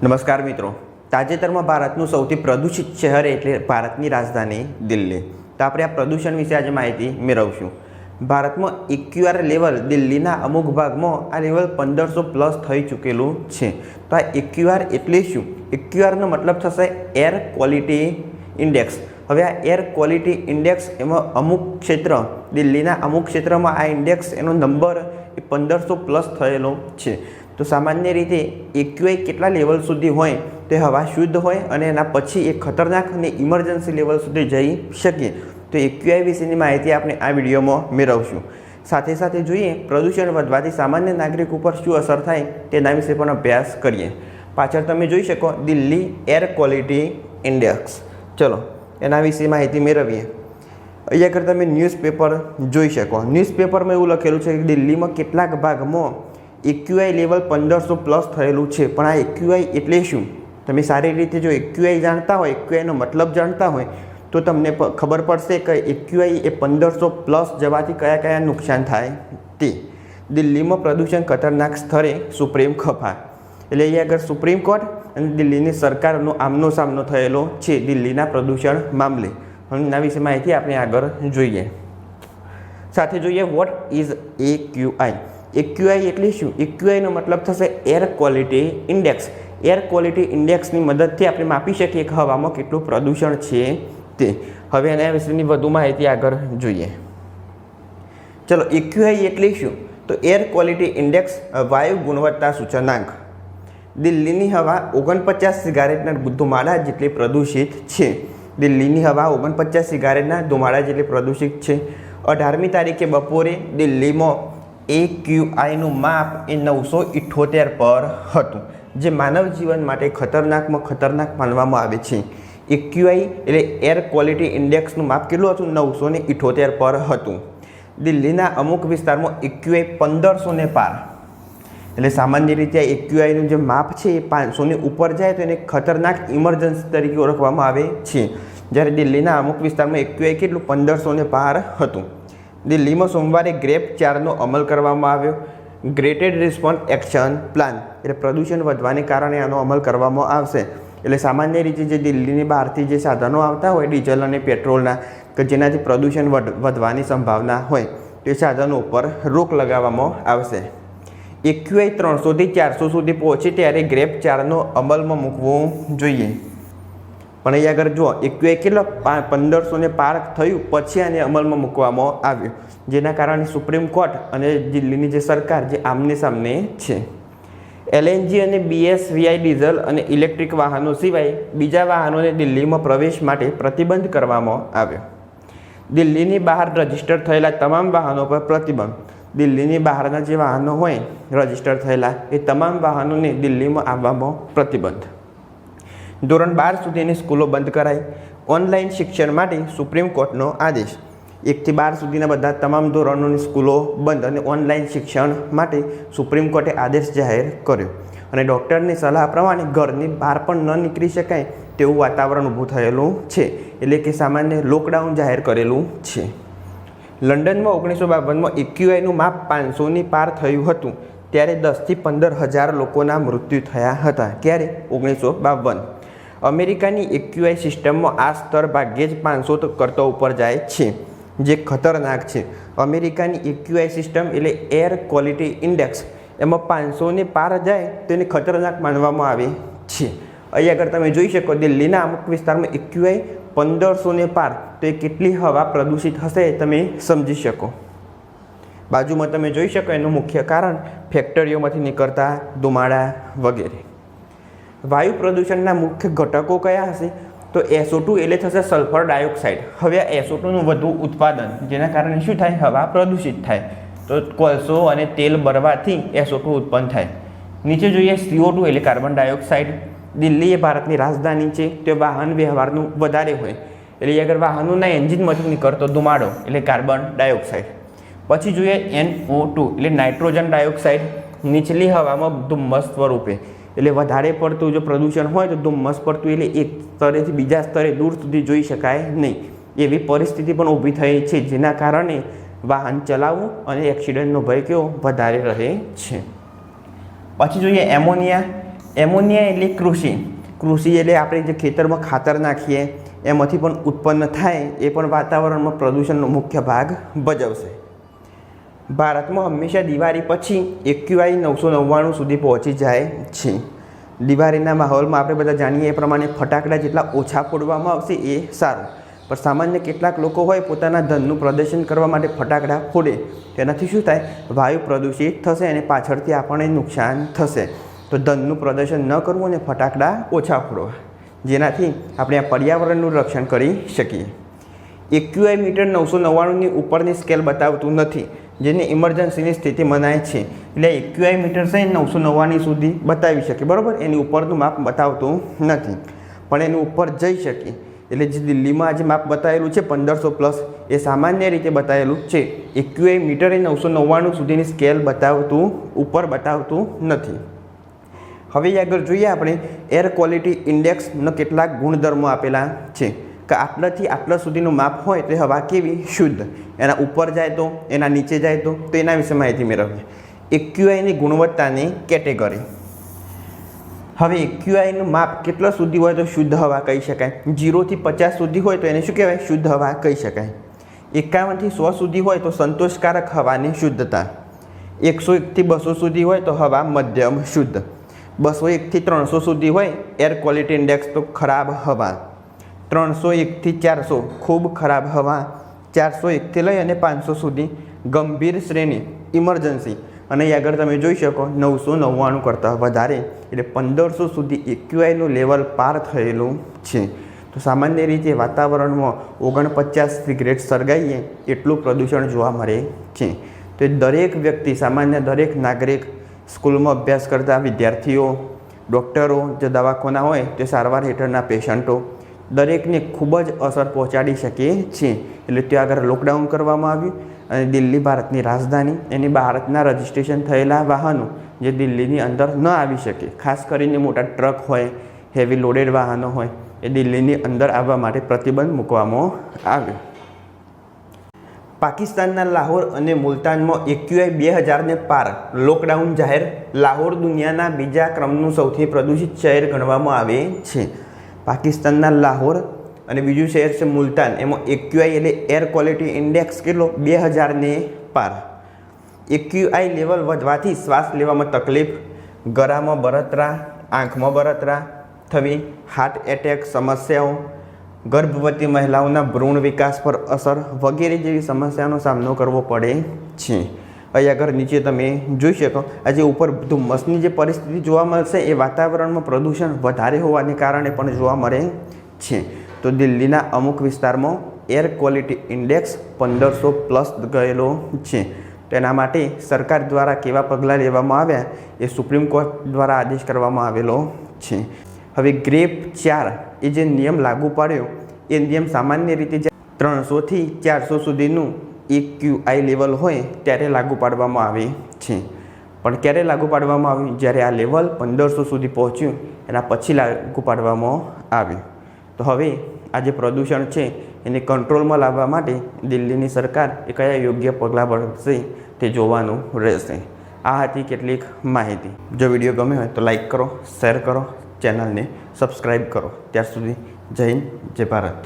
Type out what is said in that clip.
નમસ્કાર મિત્રો, તાજેતરમાં ભારતનું સૌથી પ્રદૂષિત શહેર એટલે ભારતની રાજધાની દિલ્હી. તો આપણે આ પ્રદૂષણ વિશે આજે માહિતી મેળવશું. ભારતમાં એક્યુઆર લેવલ દિલ્હીના અમુક ભાગમાં આ લેવલ 1500+ થઈ ચૂકેલું છે. તો આ એક્યુઆર એટલે શું? એક્યુઆરનો મતલબ થશે એર ક્વોલિટી ઇન્ડેક્સ. હવે આ એર ક્વોલિટી ઇન્ડેક્સ એમાં અમુક ક્ષેત્ર, દિલ્હીના અમુક ક્ષેત્રમાં આ ઇન્ડેક્સ એનો નંબર 1500+ થયેલો છે. તો સામાન્ય રીતે એક્યુઆઈ કેટલા લેવલ સુધી હોય તે હવા શુદ્ધ હોય અને એના પછી એ ખતરનાક અને ઇમરજન્સી લેવલ સુધી જઈ શકીએ. તો એક્યુઆઈ વિશેની માહિતી આપણે આ વિડીયોમાં મેળવશું. સાથે સાથે જોઈએ પ્રદૂષણ વધવાથી સામાન્ય નાગરિક ઉપર શું અસર થાય તેના વિશે પણ અભ્યાસ કરીએ. પાછળ તમે જોઈ શકો દિલ્હી એર ક્વોલિટી ઇન્ડેક્સ. ચલો એના વિશે માહિતી મેળવીએ. અહીંયા આગળ તમે ન્યૂઝપેપર જોઈ શકો. ન્યૂઝપેપરમાં એવું લખેલું છે કે દિલ્હીમાં કેટલાક ભાગમાં એક્યુઆઈ લેવલ 1500+ થયેલું છે. પણ આ એક્યુઆઈ એટલે શું? તમે સારી રીતે જો એક્યુઆઈ જાણતા હોય, એક્યુઆઈનો મતલબ જાણતા હોય તો તમને ખબર પડશે કે એક્યુઆઈ એ 1500+ જવાથી કયા કયા નુકસાન થાય તે. દિલ્હીમાં પ્રદૂષણ ખતરનાક સ્તરે સુપ્રીમ ખફા. એટલે અહીંયા આગળ સુપ્રીમ કોર્ટ અને દિલ્હીની સરકારનો આમનો સામનો થયેલો છે દિલ્હીના પ્રદૂષણ મામલે. એના વિશે માહિતી આપણે આગળ જોઈએ. સાથે જોઈએ વોટ ઇઝ એક્યુઆઈ. એક્યુઆઈ એટલે શું? એક્યુઆઈનો મતલબ થશે air quality index. Air quality ઇન્ડેક્સની મદદથી આપણે માપી શકીએ કે હવામાં કેટલું પ્રદૂષણ છે તે. હવે એના વિશેની વધુ માહિતી આગળ જોઈએ. ચલો, એક્યુઆઈ એટલે શું? તો એર ક્વોલિટી ઇન્ડેક્સ, વાયુ ગુણવત્તા સૂચકાંક. દિલ્હીની હવા 49 સિગારેટના ધુમાડા જેટલી પ્રદૂષિત છે. દિલ્હીની હવા 49 સિગારેટના ધુમાડા જેટલી પ્રદૂષિત છે. 18મી તારીખે બપોરે દિલ્હીમાં એક્યુઆઈનું માપ એ 978 પર હતું, જે માનવ જીવન માટે ખતરનાકમાં ખતરનાક માનવામાં આવે છે. એક્યુઆઈ એટલે એર ક્વોલિટી ઇન્ડેક્સનું માપ કેટલું હતું? 978 પર હતું. દિલ્હીના અમુક વિસ્તારમાં એક્યુઆઈ 1500 પાર. એટલે સામાન્ય રીતે એક્યુઆઈનું જે માપ છે એ 500ની ઉપર જાય તો એને ખતરનાક ઇમરજન્સી તરીકે ઓળખવામાં આવે છે. જ્યારે દિલ્હીના અમુક વિસ્તારમાં એક્યુઆઈ કેટલું 1500 પાર હતું. દિલ્હીમાં સોમવારે ગ્રેપ 4નો અમલ કરવામાં આવ્યો. ગ્રેટેડ રિસ્પોન્સ એક્શન પ્લાન એટલે પ્રદૂષણ વધવાને કારણે આનો અમલ કરવામાં આવશે. એટલે સામાન્ય રીતે જે દિલ્હીની બહારથી જે સાધનો આવતા હોય ડીઝલ અને પેટ્રોલના, કે જેનાથી પ્રદૂષણ વધવાની સંભાવના હોય તે સાધનો ઉપર રોક લગાવવામાં આવશે. એક્યુઆઈ 300થી 400 સુધી પહોંચે ત્યારે ગ્રેપ 4નો અમલમાં મૂકવું જોઈએ. પણ અહીંયા આગળ જુઓ એક્યુઆઈ કેટલો 1500 પાર થયું પછી આને અમલમાં મૂકવામાં આવ્યું, જેના કારણે સુપ્રીમ કોર્ટ અને દિલ્હીની જે સરકાર જે આમને સામને છે. એલએનજી અને BSVI ડીઝલ અને ઇલેક્ટ્રિક વાહનો સિવાય બીજા વાહનોને દિલ્હીમાં પ્રવેશ માટે પ્રતિબંધ કરવામાં આવ્યો. દિલ્હીની બહાર રજીસ્ટર થયેલા તમામ વાહનો પર પ્રતિબંધ. દિલ્હીની બહારના જે વાહનો હોય રજીસ્ટર થયેલા એ તમામ વાહનોને દિલ્હીમાં આવવામાં પ્રતિબંધ. ધોરણ 12 સુધીની સ્કૂલો બંધ કરાઈ. ઓનલાઈન શિક્ષણ માટે સુપ્રીમ કોર્ટનો આદેશ. 1થી 12 સુધીના બધા તમામ ધોરણોની સ્કૂલો બંધ અને ઓનલાઈન શિક્ષણ માટે સુપ્રીમ કોર્ટે આદેશ જાહેર કર્યો. અને ડૉક્ટરની સલાહ પ્રમાણે ઘરની બહાર પણ ન નીકળી શકાય તેવું વાતાવરણ ઊભું થયેલું છે. એટલે કે સામાન્ય લોકડાઉન જાહેર કરેલું છે. લંડનમાં 1952માં એક્યુઆઈનું માપ 500ની પાર થયું હતું ત્યારે 10થી 15 હજાર લોકોના મૃત્યુ થયા હતા. ક્યારે? 1952. અમેરિકાની એક્યુઆઈ સિસ્ટમમાં આ સ્તર ભાગ્યે જ 500 કરતો ઉપર જાય છે, જે ખતરનાક છે. અમેરિકાની એક્યુઆઈ સિસ્ટમ એટલે એર ક્વોલિટી ઇન્ડેક્સ, એમાં 500ની પાર જાય તો એને ખતરનાક માનવામાં આવે છે. અહીં આગળ તમે જોઈ શકો દિલ્હીના અમુક વિસ્તારમાં એક્યુઆઈ 1500ને પાર, તો એ કેટલી હવા પ્રદૂષિત હશે તમે સમજી શકો. બાજુમાં તમે જોઈ શકો એનું મુખ્ય કારણ ફેક્ટરીઓમાંથી નીકળતા ધુમાડા વગેરે. વાયુ પ્રદૂષણના મુખ્ય ઘટકો કયા હશે? તો SO2 એટલે થશે સલ્ફર ડાયોક્સાઇડ. હવે આ SO2નું વધુ ઉત્પાદન, જેના કારણે શું થાય? હવા પ્રદૂષિત થાય. તો કોલસો અને તેલ બળવાથી SO2 ઉત્પન્ન થાય. નીચે જોઈએ CO2 એટલે કાર્બન ડાયોક્સાઇડ. દિલ્હી એ ભારતની રાજધાની છે, તે વાહન વ્યવહારનું વધારે હોય એટલે આગળ વાહનોના એન્જિનમાંથી નીકળતો ધુમાડો એટલે કાર્બન ડાયોક્સાઇડ. પછી જોઈએ NO2 એટલે નાઇટ્રોજન ડાયોક્સાઇડ. નીચલી હવામાં ધુમ્મસ સ્વરૂપે, એટલે વધારે પડતું જો પ્રદૂષણ હોય તો ધુમ્મસ પડતું એટલે એક સ્તરેથી બીજા સ્તરે દૂર સુધી જોઈ શકાય નહીં એવી પરિસ્થિતિ પણ ઊભી થઈ છે, જેના કારણે વાહન ચલાવવું અને એક્સિડન્ટનો ભય કેવો વધારે રહે છે. પછી જોઈએ એમોનિયા. એમોનિયા એટલે કૃષિ એટલે આપણે જે ખેતરમાં ખાતર નાખીએ એમાંથી પણ ઉત્પન્ન થાય એ પણ વાતાવરણમાં પ્રદૂષણનો મુખ્ય ભાગ ભજવશે. ભારતમાં હંમેશા દિવાળી પછી AQI 999 સુધી પહોંચી જાય છે. દિવાળીના માહોલમાં આપણે બધા જાણીએ એ પ્રમાણે ફટાકડા જેટલા ઓછા ફોડવામાં આવશે એ સારું, પણ સામાન્ય કેટલાક લોકો હોય પોતાના ધનનું પ્રદર્શન કરવા માટે ફટાકડા ફોડે, તેનાથી શું થાય? વાયુ પ્રદૂષિત થશે અને પાછળથી આપણને નુકસાન થશે. તો ધનનું પ્રદર્શન ન કરવું અને ફટાકડા ઓછા ફોડવા, જેનાથી આપણે આ પર્યાવરણનું રક્ષણ કરી શકીએ. AQI મીટર 999ની ઉપરની સ્કેલ બતાવતું નથી, જેને ઇમરજન્સીની સ્થિતિ મનાય છે. એટલે AQI મીટર છે 999 સુધી બતાવી શકે, બરાબર. એની ઉપરનું માપ બતાવતું નથી, પણ એની ઉપર જઈ શકે. એટલે જે દિલ્હીમાં જે માપ બતાવેલું છે 1500+, એ સામાન્ય રીતે બતાવેલું છે. AQI મીટર એ 999 સુધીની સ્કેલ ઉપર બતાવતું નથી. હવે આગળ જોઈએ આપણે એર ક્વોલિટી ઇન્ડેક્સનો કેટલાક ગુણધર્મો આપેલા છે કે આટલાથી આટલા સુધીનું માપ હોય તો હવા કેવી? શુદ્ધ. એના ઉપર જાય તો, એના નીચે જાય તો એના વિશે માહિતી મેળવીએ. AQIની ગુણવત્તાની કેટેગરી. હવે AQIનું માપ કેટલા સુધી હોય તો શુદ્ધ હવા કહી શકાય? 0 થી 50 સુધી હોય તો એને શું કહેવાય? શુદ્ધ હવા કહી શકાય. 51 થી 100 સુધી હોય તો સંતોષકારક હવાની શુદ્ધતા. 101 થી 200 સુધી હોય તો હવા મધ્યમ શુદ્ધ. 201 થી 300 સુધી હોય એર ક્વોલિટી ઇન્ડેક્સ તો ખરાબ હવા. 301 થી 400 ખૂબ ખરાબ હવા. 401 થી લઈ અને 500 સુધી ગંભીર શ્રેણી ઇમરજન્સી. અને આગળ તમે જોઈ શકો 999 કરતાં વધારે એટલે 1500 સુધી AQIનું લેવલ પાર થયેલું છે. તો સામાન્ય રીતે વાતાવરણમાં 49 સિગરેટ સળગાવીએ એટલું પ્રદૂષણ જોવા મળે છે. તો દરેક વ્યક્તિ, સામાન્ય દરેક નાગરિક, સ્કૂલમાં અભ્યાસ કરતા વિદ્યાર્થીઓ, ડૉક્ટરો, જે દવાખાના હોય તે સારવાર હેઠળના પેશન્ટો, દરેકને ખૂબ જ અસર પહોંચાડી શકે છે. એટલે ત્યાં આગળ લોકડાઉન કરવામાં આવ્યું અને દિલ્હી ભારતની રાજધાની, એની ભારતના રજિસ્ટ્રેશન થયેલા વાહનો જે દિલ્હીની અંદર ન આવી શકે, ખાસ કરીને મોટા ટ્રક હોય, હેવી લોડેડ વાહનો હોય, એ દિલ્હીની અંદર આવવા માટે પ્રતિબંધ મૂકવામાં આવ્યો. પાકિસ્તાનના લાહોર અને મુલતાનમાં AQI 2000ને પાર, લોકડાઉન જાહેર. લાહોર દુનિયાના બીજા ક્રમનું સૌથી પ્રદૂષિત શહેર ગણવામાં આવે છે. પાકિસ્તાનના લાહોર અને બીજું શહેર છે મુલતાન, એમાં AQI એટલે એર ક્વોલિટી ઇન્ડેક્સ કેટલો? 2000ને પાર. AQI લેવલ વધવાથી શ્વાસ લેવામાં તકલીફ, ગળામાં બળતરા, આંખમાં બળતરા થવી, હાર્ટ એટેક સમસ્યાઓ, ગર્ભવતી મહિલાઓના ભ્રૂણ વિકાસ પર અસર વગેરે જેવી સમસ્યાનો સામનો કરવો પડે છે. અહીં આગળ નીચે તમે જોઈ શકો, આજે ઉપર ધુમ્મસની જે પરિસ્થિતિ જોવા મળશે એ વાતાવરણમાં પ્રદૂષણ વધારે હોવાને કારણે પણ જોવા મળે છે. તો દિલ્હીના અમુક વિસ્તારમાં એર ક્વોલિટી ઇન્ડેક્સ 1500+ ગયેલો છે. તેના માટે સરકાર દ્વારા કેવા પગલાં લેવામાં આવ્યા એ સુપ્રીમ કોર્ટ દ્વારા આદેશ કરવામાં આવેલો છે. હવે ગ્રેપ 4 એ જે નિયમ લાગુ પાડ્યો એ નિયમ સામાન્ય રીતે 300 થી 400 સુધીનું AQI લેવલ હોય ત્યારે લાગુ પાડવામાં આવે છે. પણ ક્યારે લાગુ પાડવામાં આવ્યું? જ્યારે આ લેવલ 1500 સુધી પહોંચ્યું એના પછી લાગુ પાડવામાં આવ્યું. તો હવે આ જે પ્રદૂષણ છે એને કંટ્રોલમાં લાવવા માટે દિલ્હીની સરકાર એ કયા યોગ્ય પગલાં ભરશે તે જોવાનું રહેશે. આ હતી કેટલીક માહિતી. જો વિડીયો ગમે હોય તો લાઈક કરો, શેર કરો, ચેનલને સબસ્ક્રાઈબ કરો. ત્યાર સુધી જય હિન્દ, જય ભારત.